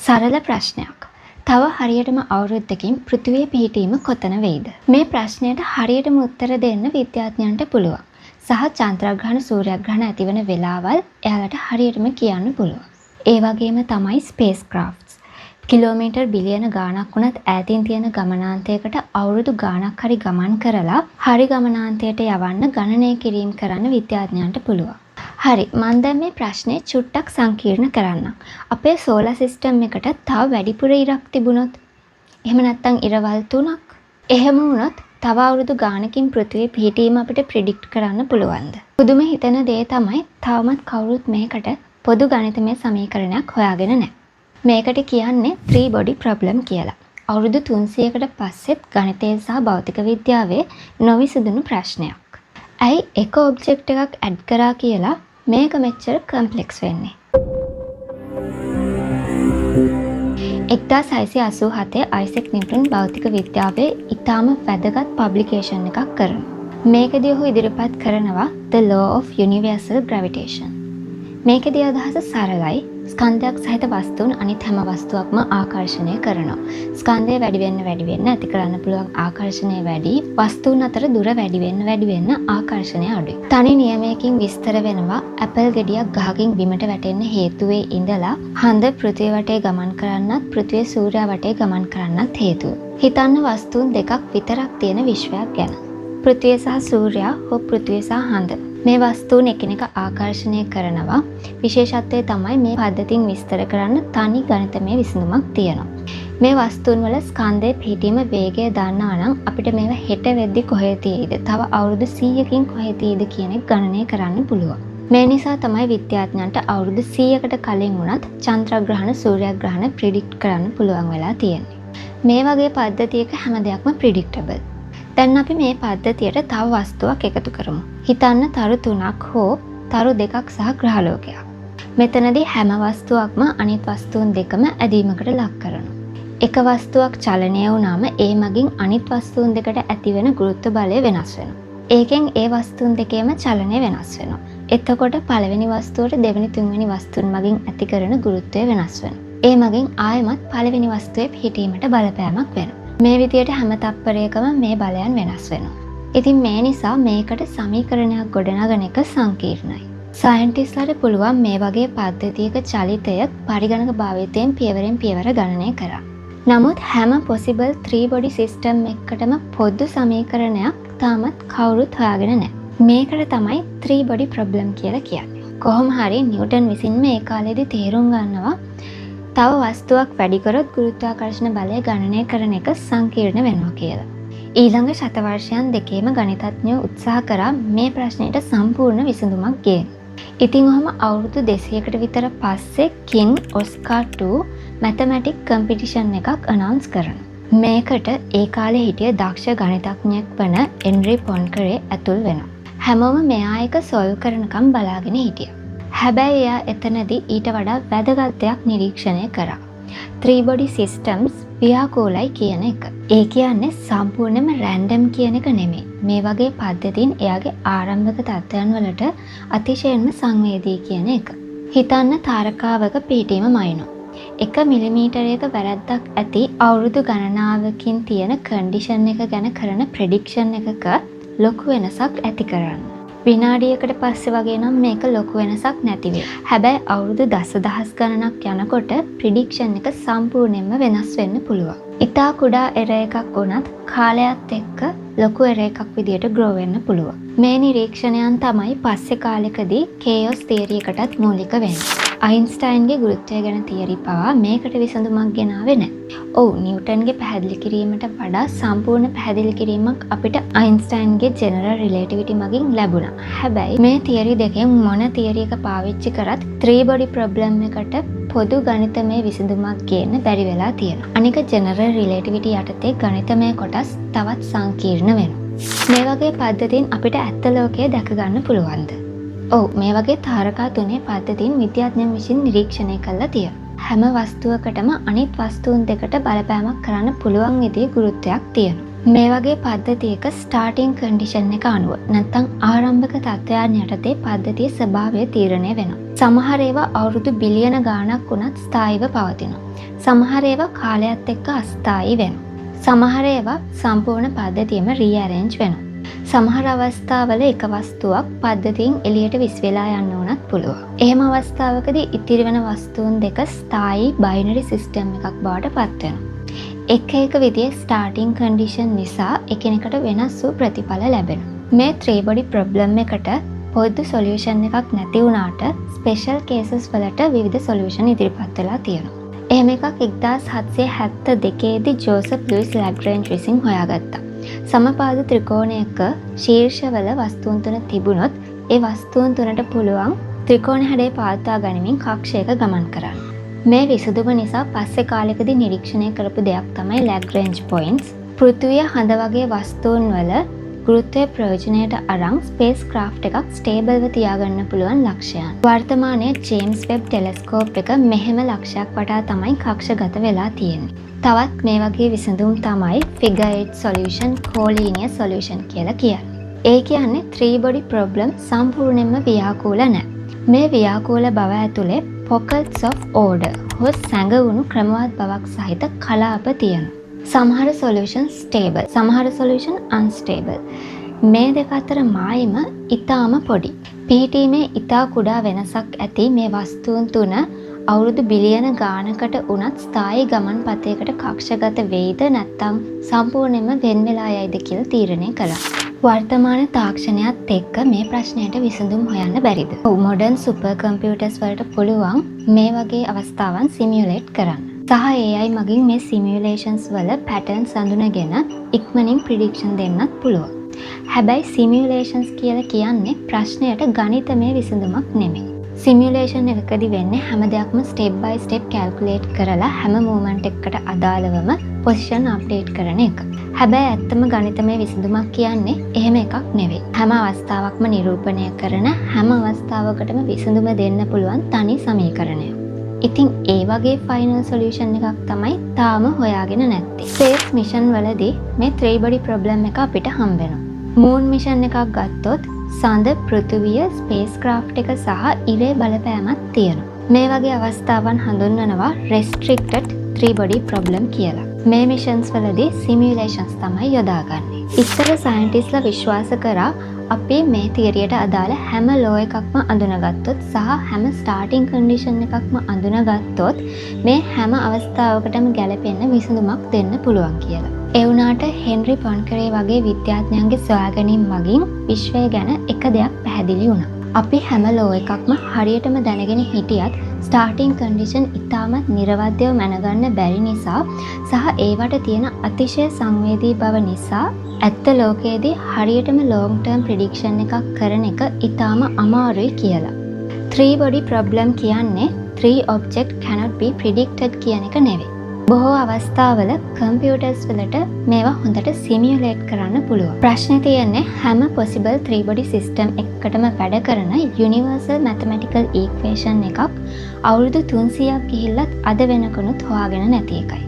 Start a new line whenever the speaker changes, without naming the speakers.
සරල ප්‍රශ්නයක්. තව හරියටම අවුරුද්දකින් පෘථිවිය පිහිටීම කොතන වෙයිද? මේ ප්‍රශ්නයට හරියටම උත්තර දෙන්න විද්‍යාඥයන්ට පුළුවන්. සහ චන්ද්‍රග්‍රහණ සූර්යග්‍රහණ ඇතිවන වෙලාවල් එයාලට හරියටම කියන්න පුළුවන්. ඒ වගේම තමයි ස්පේස් ක්‍රාෆ්ට්ස්. කිලෝමීටර් බිලියන ගාණක් වුණත් ඈතින් තියෙන ගමනාන්තයකට අවුරුදු ගාණක් හරි ගමන් කරලා හරි ගමනාන්තයට යවන්න ගණනය කිරීම කරන්න විද්‍යාඥයන්ට පුළුවන්. හරි, මම දැන් මේ ප්‍රශ්නේ චුට්ටක් සංකීර්ණ කරන්නම්. අපේ සෝලාර් සිස්ටම් එකට තව වැඩිපුර ඉරක් තිබුණොත්, එහෙම නැත්නම් ඉරවල් 3ක්. එහෙම වුණොත් තව අවුරුදු ගානකින් පෘථිවිය පිහිටීම අපිට ප්‍රෙඩික්ට් කරන්න පුළුවන්ද? පුදුම හිතෙන දේ තමයි තවමත් කවුරුත් මේකට පොදු ගණිතමය සමීකරණයක් හොයාගෙන නැහැ. මේකට කියන්නේ 3 body problem කියලා. අවුරුදු 300කට පස්සෙත් ගණිතය සහ භෞතික විද්‍යාවේ නොවිසඳුණු ප්‍රශ්නයක්. ඇයි එක ඔබ්ජෙක්ට් එකක් ඇඩ් කරා කියලා මේක මෙච්චර කම්ප්ලෙක්ස් වෙන්නේ? 1687 අයිසෙක් නිව්ටන් භෞතික විද්‍යාවේ ඉතාම වැදගත් පබ්ලිකේෂන් එකක් කරනවා. මේකදී ඔහු ඉදිරිපත් කරනවා The Law of Universal Gravitation. මේකදී අදහස සරලයි. ස්කන්ධයක් සහිත වස්තුන් අනිත් හැම වස්තුවක්ම ආකර්ෂණය කරනවා. ස්කන්ධය වැඩි වෙන්න ඇති කරන්න පුළුවන් ආකර්ෂණය වැඩි. වස්තුන් අතර දුර වැඩි වෙන්න ආකර්ෂණය අඩුයි. තනි නියමයකින් විස්තර වෙනවා ඇපල් ගෙඩියක් ගහකින් බිමට වැටෙන්න හේතුවේ ඉඳලා හඳ පෘථිවිය වටේ ගමන් කරන්නත් පෘථිවිය සූර්යයා වටේ ගමන් කරන්නත් හේතුව. හිතන්න වස්තුන් දෙකක් විතරක් තියෙන විශ්වයක් ගැන. පෘථිවිය සහ සූර්යයා හෝ පෘථිවිය සහ හඳ. මේ වස්තුන් එකිනෙක ආකර්ෂණය කරනවා. විශේෂත්වය තමයි මේ පද්ධතියෙන් විස්තර කරන්න තනි ගණිතමය විසඳුමක් තියෙනවා. මේ වස්තුන් වල ස්කන්ධයේ පිහිටීම වේගය දන්නවා නම් අපිට මේවා හෙට වෙද්දි කොහෙ තියෙයිද? තව අවුරුදු 100කින් කොහෙ තියෙයිද කියන එක ගණනය කරන්න පුළුවන්. මේ නිසා තමයි විද්‍යාඥයන්ට අවුරුදු 100කට කලින් වුණත් චන්ද්‍රග්‍රහණ සූර්යග්‍රහණ ප්‍රෙඩික්ට් කරන්න පුළුවන් වෙලා තියෙන්නේ. මේ වගේ පද්ධතියක හැම දෙයක්ම ප්‍රෙඩික්ටබල්. දැන් අපි මේ පද්ධතියට තව වස්තුවක් එකතු කරමු. හිතන්න තරු 3ක් හෝ තරු 2ක් සහ ග්‍රහලෝකයක්. මෙතනදී හැම වස්තුවක්ම අනිත් වස්තුන් දෙකම ඇදීමකට ලක් කරනවා. එක වස්තුවක් චලනය වුණාම ඒ මගින් අනිත් වස්තුන් දෙකට ඇතිවෙන ගුරුත්ව බලය වෙනස් වෙනවා. ඒකෙන් ඒ වස්තුන් දෙකේම චලනය වෙනස් වෙනවා. එතකොට පළවෙනි වස්තුවට දෙවෙනි තුන්වෙනි වස්තුන් මගින් ඇති කරන ගුරුත්වය වෙනස් වෙනවා. ඒ මගින් ආයෙමත් පළවෙනි වස්තුවේ පිහිටීමට බලපෑමක් වෙනවා. මේ විදියට හැම තප්පරයකම මේ බලයන් වෙනස් වෙනවා. ඉතින් මේ නිසා මේකට සමීකරණයක් ගොඩනගන එක සංකීර්ණයි. සයන්ටිස්ට්ලාට පුළුවන් මේ වගේ පද්ධතියක චලිතය පරිගණක භාවිතයෙන් පියවරෙන් පියවර ගණනය කරන්න. නමුත් හැම possible 3 body system එකකටම පොදු සමීකරණයක් තාමත් කවුරුත් හොයාගෙන නැහැ. මේකට තමයි 3 body problem කියලා කියන්නේ. කොහොම හරි නිව්ටන් විසින් මේ කාලේදී තේරුම් ගන්නවා තව වස්තුවක් වැඩි කරොත් ගුරුත්වාකර්ෂණ බලය ගණනය කරන එක සංකීර්ණ වෙනවා කියලා. ඊළඟ ශතවර්ෂයන් දෙකේම ගණිතඥයෝ උත්සාහ කරා මේ ප්‍රශ්නෙට සම්පූර්ණ විසඳුමක් ගේන්න. ඉතින් ඔහම අවුරුදු 200කට විතර පස්සේ කින් ඔස්කාර් 2 මැතමැටික් කම්පිටිෂන් එකක් අනවුන්ස් කරනවා. මේකට ඒ කාලේ හිටිය දක්ෂ ගණිතඥයෙක් වන එන්රි පොන්කරේ ඇතුල් වෙනවා. හැමෝම මෙයා එක සොල්ව් කරනකම් බලාගෙන හිටියා. හැබැයි එයා එතනදී ඊට වඩා වැදගත් දෙයක් නිරීක්ෂණය කරා. 3 body systems ව්‍යාකූලයි කියන එක. ඒ කියන්නේ සම්පූර්ණයෙන්ම රැන්ඩම් කියන එක නෙමෙයි. මේ වගේ පද්ධතීන් එයාගේ ආරම්භක තත්ත්වයන් වලට අතිශයින්ම සංවේදී කියන එක. හිතන්න තාරකාවක පිහිටීම මයිනෝ. 1 මිලිමීටරයක වැරැද්දක් ඇති අවුරුදු ගණනාවකින් තියෙන කන්ඩිෂන් එක ගැන කරන ප්‍රෙඩික්ෂන් එකක ලොකු වෙනසක් ඇති කරන්න. විනාඩියකට පස්සේ වගේ නම් මේක ලොකු වෙනසක් නැති වෙයි. හැබැයි අවුරුදු දසදහස් ගණනක් යනකොට ප්‍රෙඩික්ෂන් එක සම්පූර්ණයෙන්ම වෙනස් වෙන්න පුළුවන්. ඉතා කුඩා එර එකක් වුණත් කාලයත් එක්ක ලොකු එර එකක් විදියට ග්‍රෝ වෙන්න පුළුවන්. මේ නිරීක්ෂණයන් තමයි පස්සේ කාලෙකදී කේයොස් තියරි එකටත් මූලික වෙන්නේ. අයින්ස්ටයින්ගේ ගුරුත්වය ගැන තියරි පවා මේකට විසඳුමක් ගෙනාවේ නැහැ. ඔව්, නිව්ටන්ගේ පැහැදිලි කිරීමට වඩා සම්පූර්ණ පැහැදිලි කිරීමක් අපිට අයින්ස්ටයින්ගේ ජෙනරල් රිලේටිවිටි මගින් ලැබුණා. හැබැයි මේ තියරි දෙකෙන් මොන තියරි එක පාවිච්චි කරත් 3 body problem එකට පොදු ගණිතමය විසඳුමක් ගේන්න බැරි වෙලා තියෙනවා. අනික ජෙනරල් රිලේටිවිටි යටතේ ගණිතමය කොටස් තවත් සංකීර්ණ වෙනවා. මේ වගේ පද්ධතියෙන් අපිට ඇත්ත ලෝකය දැක ගන්න පුළුවන්ද? ඔව්, මේ වගේ තාරකා තුනේ පද්ධතින් විද්‍යාඥයන් විසින් නිරීක්ෂණය කළා තියෙනවා. හැම වස්තුවකටම අනිත් වස්තුන් දෙකට බලපෑමක් කරන්න පුළුවන් විදිහේ ගුරුත්වයක් තියෙනවා. මේ වගේ පද්ධතියක ස්ටාර්ටින් කන්ඩිෂන් එක අනුව නැත්නම් ආරම්භක තත්ත්වයන් යටතේ පද්ධතියේ ස්වභාවය තීරණය වෙනවා. සමහර ඒවා අවුරුදු බිලියන ගාණක් වුණත් ස්ථායීව පවතිනවා. සමහර ඒවා කාලයත් එක්ක අස්ථායී වෙනවා. සමහර ඒවා සම්පූර්ණ පද්ධතියම රීඅරේන්ජ් වෙනවා. සමහර අවස්ථාවල එක වස්තුවක් පද්ධතියෙන් එළියට විස් වෙලා යන්න උනත් පුළුවන්. එහෙම අවස්ථාවකදී ඉතිරි වෙන වස්තුන් දෙක ස්ථායී බයිනරි සිස්ටම් එකක් බවට පත් වෙනවා. එක විදිහේ ස්ටාර්ටින් කන්ඩිෂන් නිසා එකිනෙකට වෙනස් වූ ප්‍රතිඵල ලැබෙනවා. මේ 3 body problem එකට පොදු සොලියුෂන් එකක් නැති වුණාට ස්පෙෂල් කේසස් වලට විවිධ සොලියුෂන් ඉදිරිපත් වෙලා තියෙනවා. එහෙම එකක් 1772 දී ජෝසප් ලුයිස් ලැග්‍රේන්ජ් විසින් හොයාගත්තා. සමපාද ත්‍රිකෝණයක ශීර්ෂවල වස්තුන් තුන තිබුණොත් ඒ වස්තුන් තුනට පුළුවන් ත්‍රිකෝණ හැඩය පවත්වා ගනිමින් කක්ෂයක ගමන් කරන්න. මේ විසඳුම නිසා පස්සේ කාලෙකදී නිරීක්ෂණය කරපු දෙයක් තමයි ලැග්‍රේන්ජ් පොයින්ට්ස්. පෘථිවිය හඳ වගේ වස්තුන් වල ගුරුත්වය ප්‍රයෝජනයට අරන් ස්පේස් ක්‍රාෆ්ට් එකක් ස්ටේබල්ව තියාගන්න පුළුවන් ලක්ෂයන්. වර්තමානයේ ජේම්ස් වෙබ් ටෙලස්කෝප් එක මෙහෙම ලක්ෂයක් වටා තමයි කක්ෂගත වෙලා තියෙන්නේ. තවත් මේ වගේ විසඳුම් තමයි figure 8 solution, collinear solution කියලා කියන්නේ. ඒ කියන්නේ 3 body problem සම්පූර්ණයෙන්ම ව්‍යාකූල නැහැ. මේ ව්‍යාකූල බව ඇතුලේ pockets of order හෝ සැඟවුණු ක්‍රමවත් බවක් සහිත කලාප තියෙනවා. සමහර solution stable, සමහර solution unstable. මේ දෙක අතර මායිම ඊටාම පොඩි. PT මේ ඊටා කුඩා වෙනසක් ඇති මේ වස්තුන් තුන අවුරුදු බිලියන ගානකට උනත් ස්ථායී ගමන් පතයකට කක්ෂගත වෙයිද නැත්නම් සම්පූර්ණයෙන්ම වෙන් වෙලා යයිද කියලා තීරණය කළා. වර්තමාන තාක්ෂණයත් එක්ක මේ ප්‍රශ්නයට විසඳුම් හොයන්න බැරිද? මොඩර්න් සුපර් කම්පියුටර්ස් වලට පුළුවන් මේ වගේ අවස්ථාවන් සිමියුලේට් කරන්න. සහ AI මගින් මේ සිමියුලේෂන්ස් වල පැටර්න්ස් අඳුනගෙන ඉක්මනින් ප්‍රෙඩික්ෂන් දෙන්නත් පුළුවන්. හැබැයි සිමියුලේෂන්ස් කියලා කියන්නේ ප්‍රශ්නයට ගණිතමය විසඳුමක් නෙමෙයි. සිමියුලේෂන් එකකදී වෙන්නේ හැම දෙයක්ම ස්ටෙප් බයි ස්ටෙප් කැල්කියුලේට් කරලා හැම මූවමන්ට් එකකට අදාළවම පොසිෂන් අප්ඩේට් කරන එක. හැබැයි ඇත්තම ගණිතමය විසඳුමක් කියන්නේ එහෙම එකක් නෙවෙයි. හැම අවස්ථාවකම නිරූපණය කරන හැම අවස්ථාවකටම විසඳුම දෙන්න පුළුවන් තනි සමීකරණයක්. ඉතින් ඒ වගේ ෆයිනල් සොලියුෂන් එකක් තමයි තාම හොයාගෙන නැත්තේ. ස්පේස් මිෂන් වලදී මේ 3 body problem එක අපිට හම්බ වෙනවා. මූන් මිෂන් එකක් ගත්තොත් සඳ, පෘථිවිය, ස්පේස් ක්‍රාෆ්ට් එක සහ ඉරේ බලපෑමක් තියෙනවා. මේ වගේ අවස්ථාවන් හඳුන්වනවා restricted 3 body problem කියලා. මේ මිෂන්ස් වලදී සිමියුලේෂන්ස් තමයි යොදාගන්නේ. ඉස්සර සයන්ටිස්ට්ලා විශ්වාස කරා අපි මේ තියරියට අදාළ හැම ලෝ එකක්ම අඳුනගත්තොත් සහ හැම ස්ටාර්ටින් කන්ඩිෂන් එකක්ම අඳුනගත්තොත් මේ හැම අවස්ථාවකටම ගැලපෙන්න විසඳුමක් දෙන්න පුළුවන් කියලා. ඒ වුණාට හෙන්රි පොන්කරේ වගේ විද්‍යාඥයන්ගේ සොයාගැනීම් මගින් විශ්වය ගැන එක දෙයක් පැහැදිලි වුණා. අපි හැම ලෝ එකක්ම හරියටම දැනගෙන හිටියත් ස්ටාර්ටින් කන්ඩිෂන් ඉතාමත් නිර්වද්‍යව මැනගන්න බැරි නිසා සහ ඒවට තියෙන අතිශය සංවේදී බව නිසා ඇත්ත ලෝකයේදී හරියටම ලොං ටර්ම් ප්‍රෙඩික්ෂන් එකක් කරන එක ඉතාම අමාරුයි කියලා. 3 body problem කියන්නේ 3 object cannot be predicted කියන එක නෙවෙයි. බොහෝ අවස්ථාවල කම්පියුටර්ස් වලට මේවා හොඳට සිමියුලේට් කරන්න පුළුවන්. ප්‍රශ්නේ තියෙන්නේ හැම possible 3 body system එකකටම වැඩ කරන universal mathematical equation එකක් අවුරුදු 300ක් ගිහිල්ලත් අද වෙනකනුත් හොයාගෙන නැති එකයි.